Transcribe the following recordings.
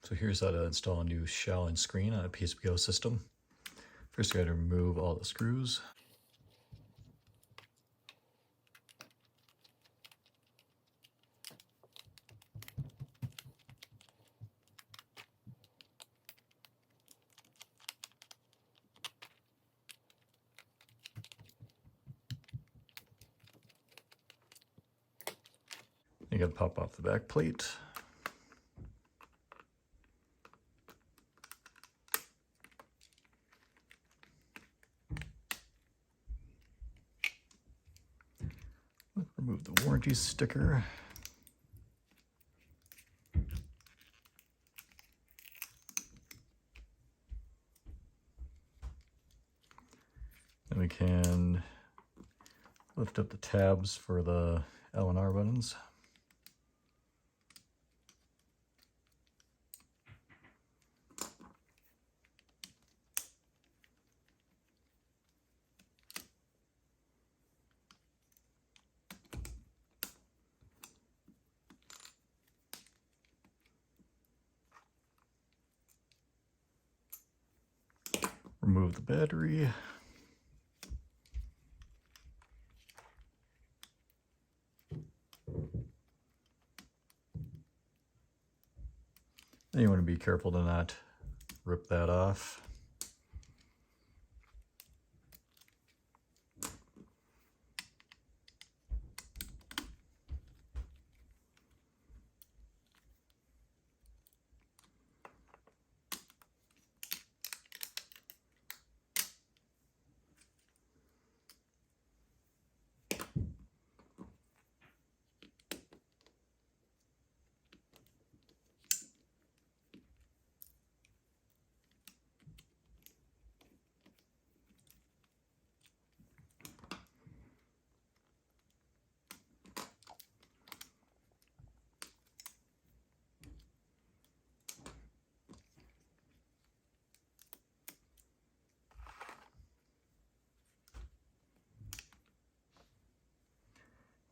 So here's how to install a new shell and screen on a PSP system. First, you got to remove all the screws. You got to pop off the back plate. Remove the warranty sticker. Then we can lift up the tabs for the L and R buttons. Remove the battery. Then you want to be careful to not rip that off.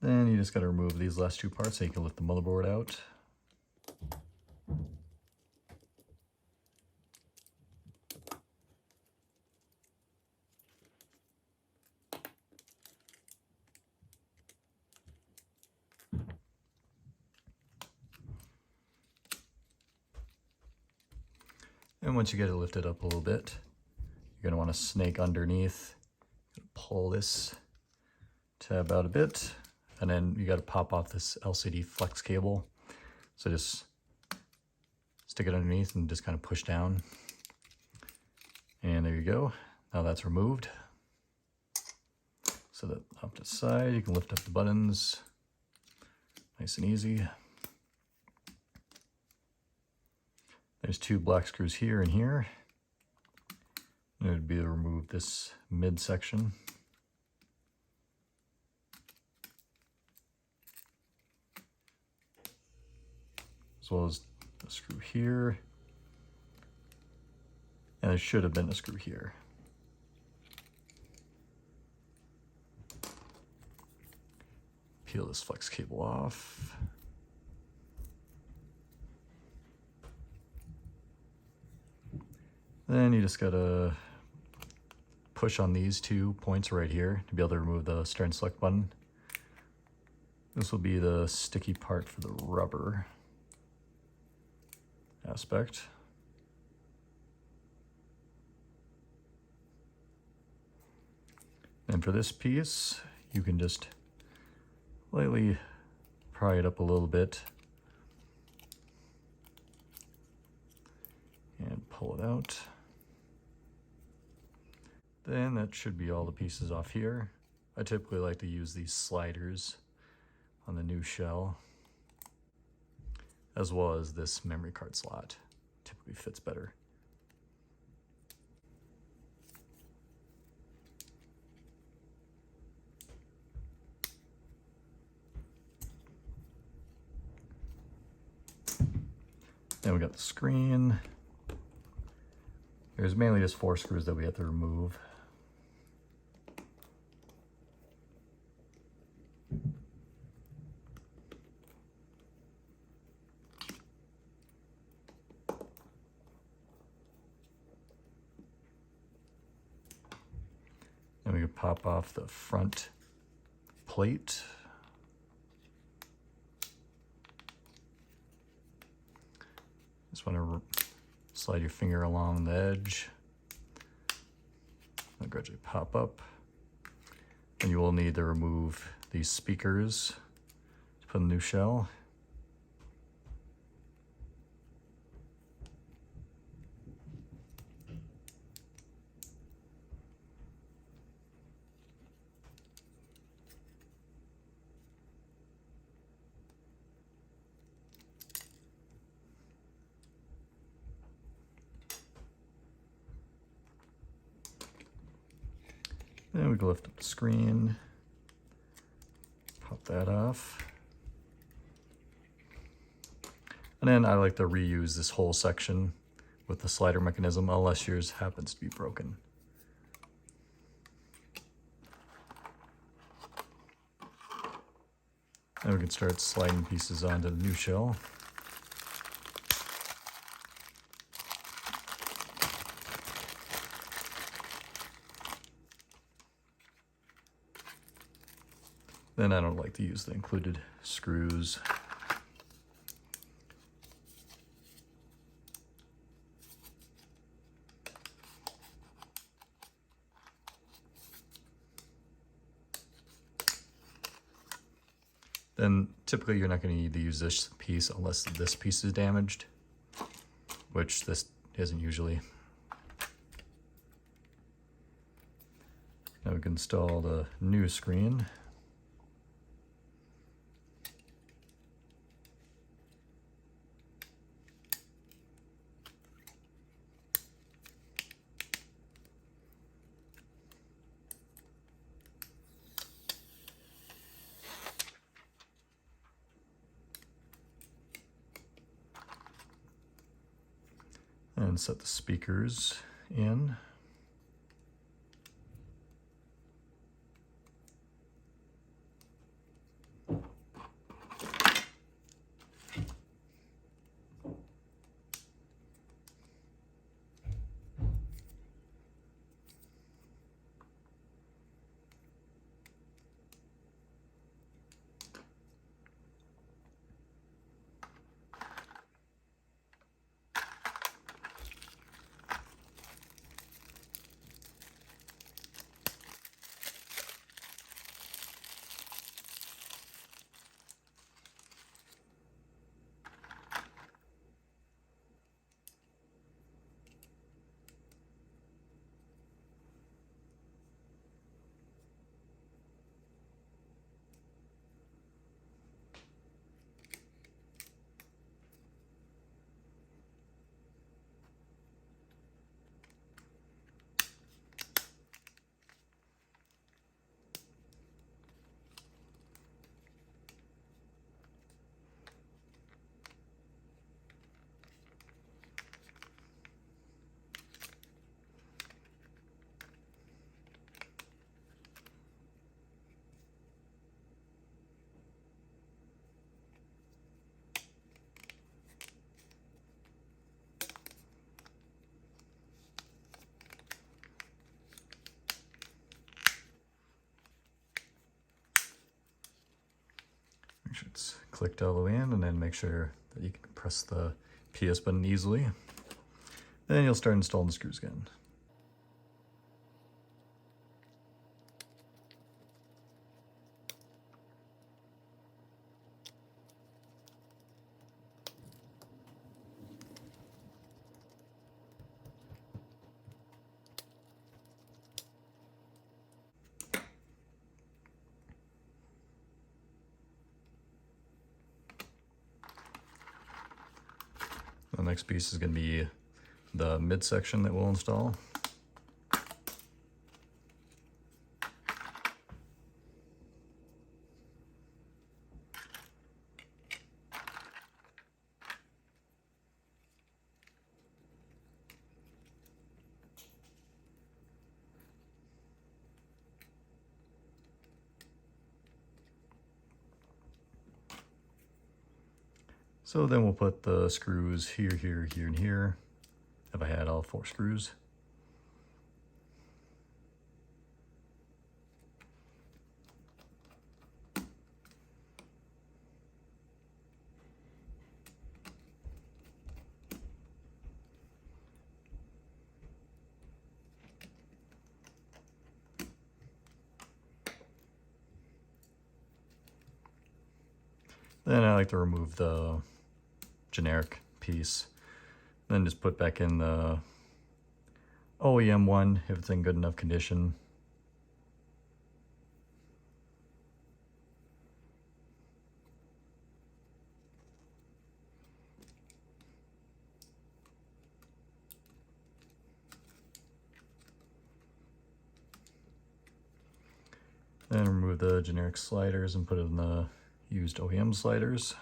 Then you just got to remove these last two parts so you can lift the motherboard out. And once you get it lifted up a little bit, you're going to want to snake underneath, pull this tab out a bit, and then you got to pop off this LCD flex cable. So just stick it underneath and just kind of push down. And there you go. Now that's removed. So that off to the side, you can lift up the buttons. Nice and easy. There's two black screws here and here. And it would be to remove this midsection. As well as the screw here. And there should have been a screw here. Peel this flex cable off. Then you just gotta push on these 2 points right here to be able to remove the start and select button. This will be the sticky part for the rubber aspect. And for this piece, you can just lightly pry it up a little bit and pull it out. Then that should be all the pieces off here. I typically like to use these sliders on the new shell, as well as this memory card slot. Typically fits better. Then we got the screen. There's mainly just 4 screws that we have to remove. pop off the front plate. Just want to slide your finger along the edge. It'll gradually pop up. And you will need to remove these speakers to put in the new shell. Then we can lift up the screen, pop that off. And then I like to reuse this whole section with the slider mechanism unless yours happens to be broken. Then we can start sliding pieces onto the new shell. Then I don't like to use the included screws. Then typically you're not going to need to use this piece unless this piece is damaged, which this isn't usually. Now we can install the new screen. And set the speakers in. Make sure it's clicked all the way in, and then make sure that you can press the PS button easily. Then you'll start installing the screws again. The next piece is going to be the midsection that we'll install. So then we'll put the screws here, here, here, and here, if I had all 4 screws. Then I like to remove the generic piece. Then just put back in the OEM one if it's in good enough condition. Then remove the generic sliders and put it in the used OEM sliders.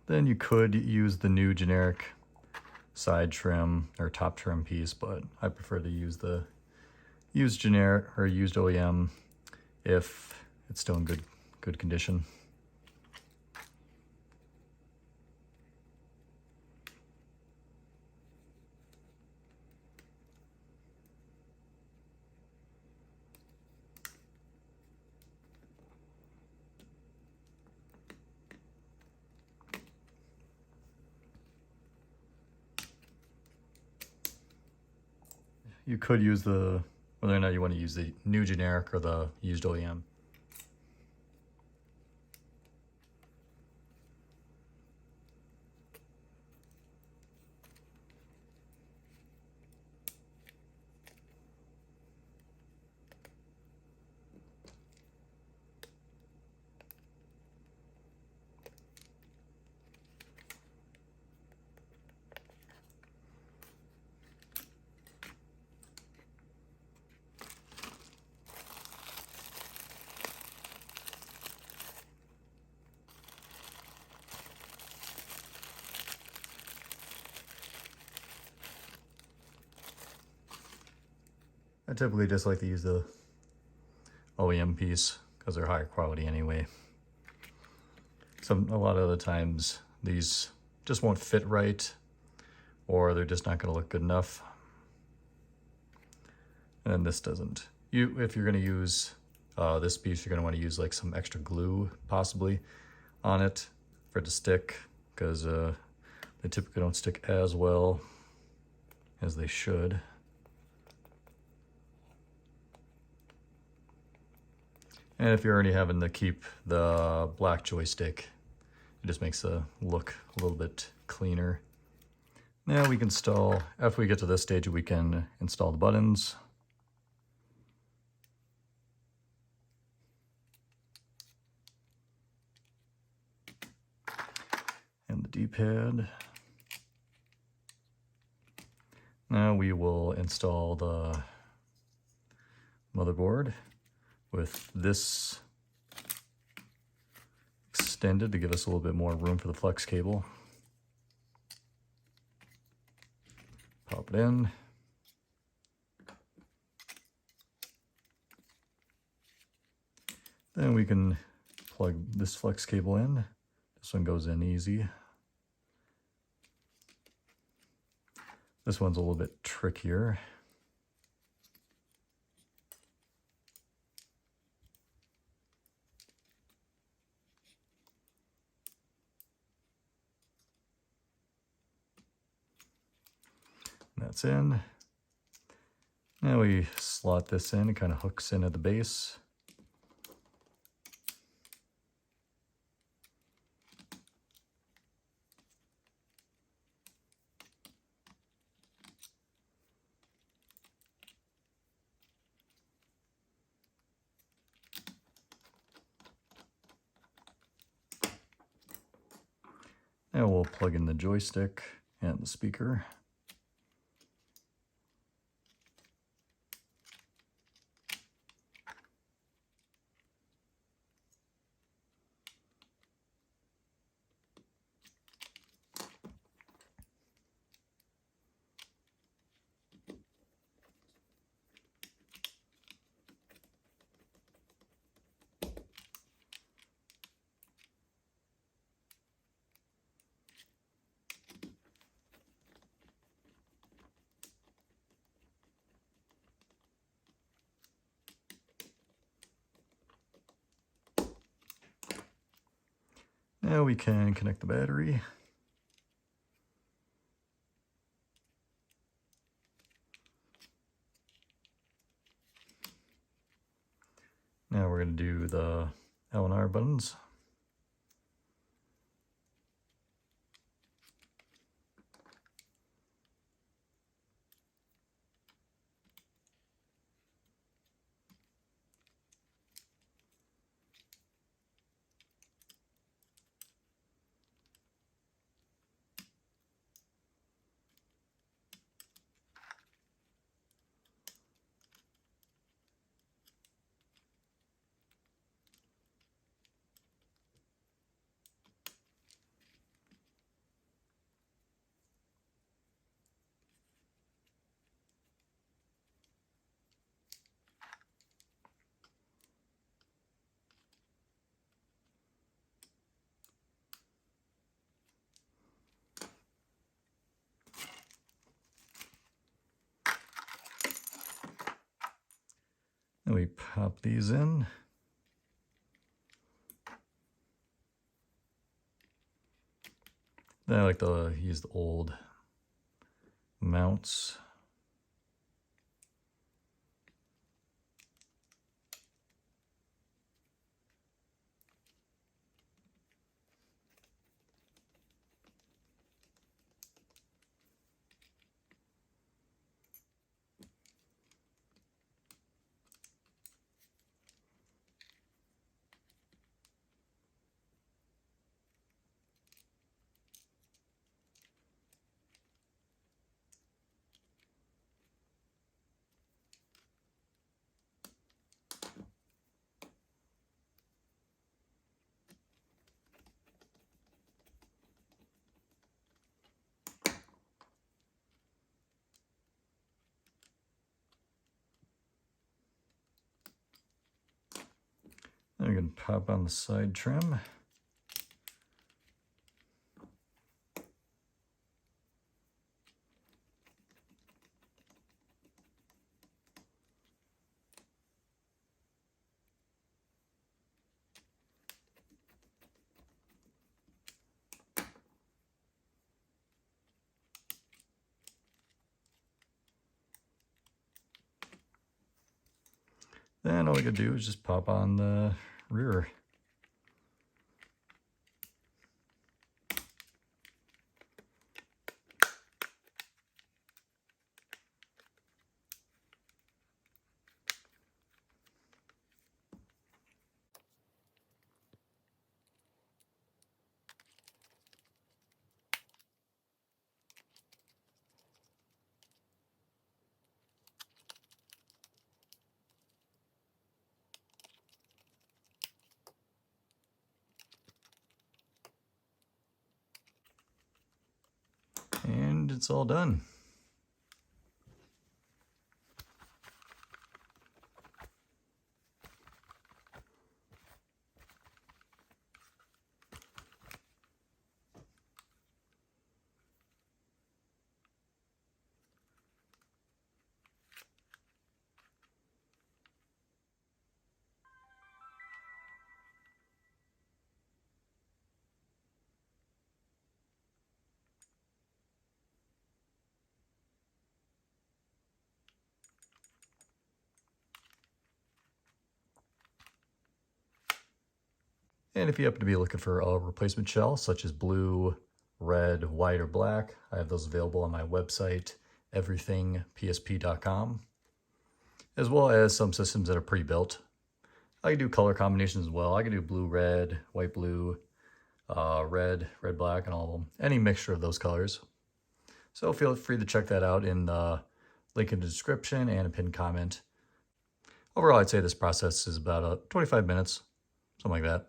Then you could use the new generic side trim or top trim piece, but I prefer to use the used generic or used OEM if it's still in good condition. You could use whether or not you want to use the new generic or the used OEM. I typically just like to use the OEM piece because they're higher quality anyway. A lot of the times these just won't fit right, or they're just not going to look good enough. And this doesn't. If you're going to use this piece, you're going to want to use like some extra glue possibly on it for it to stick, because they typically don't stick as well as they should. And if you're already having to keep the black joystick, it just makes the look a little bit cleaner. Now we can install, after we get to this stage, we can install the buttons. And the D-pad. Now we will install the motherboard with this extended to give us a little bit more room for the flex cable. Pop it in. Then we can plug this flex cable in. This one goes in easy. This one's a little bit trickier. That's in. Now we slot this in, it kind of hooks in at the base. Now we'll plug in the joystick and the speaker. Now we can connect the battery. Now we're going to do the L and R buttons. And we pop these in. Then I like to use the old mounts. Then we can pop on the side trim. Then all we gotta do is just pop on the rear. And it's all done. And if you happen to be looking for a replacement shell, such as blue, red, white, or black, I have those available on my website, everythingpsp.com, as well as some systems that are pre-built. I can do color combinations as well. I can do blue, red, white, blue, red, red, black, and all of them. Any mixture of those colors. So feel free to check that out in the link in the description and a pinned comment. Overall, I'd say this process is about 25 minutes, something like that.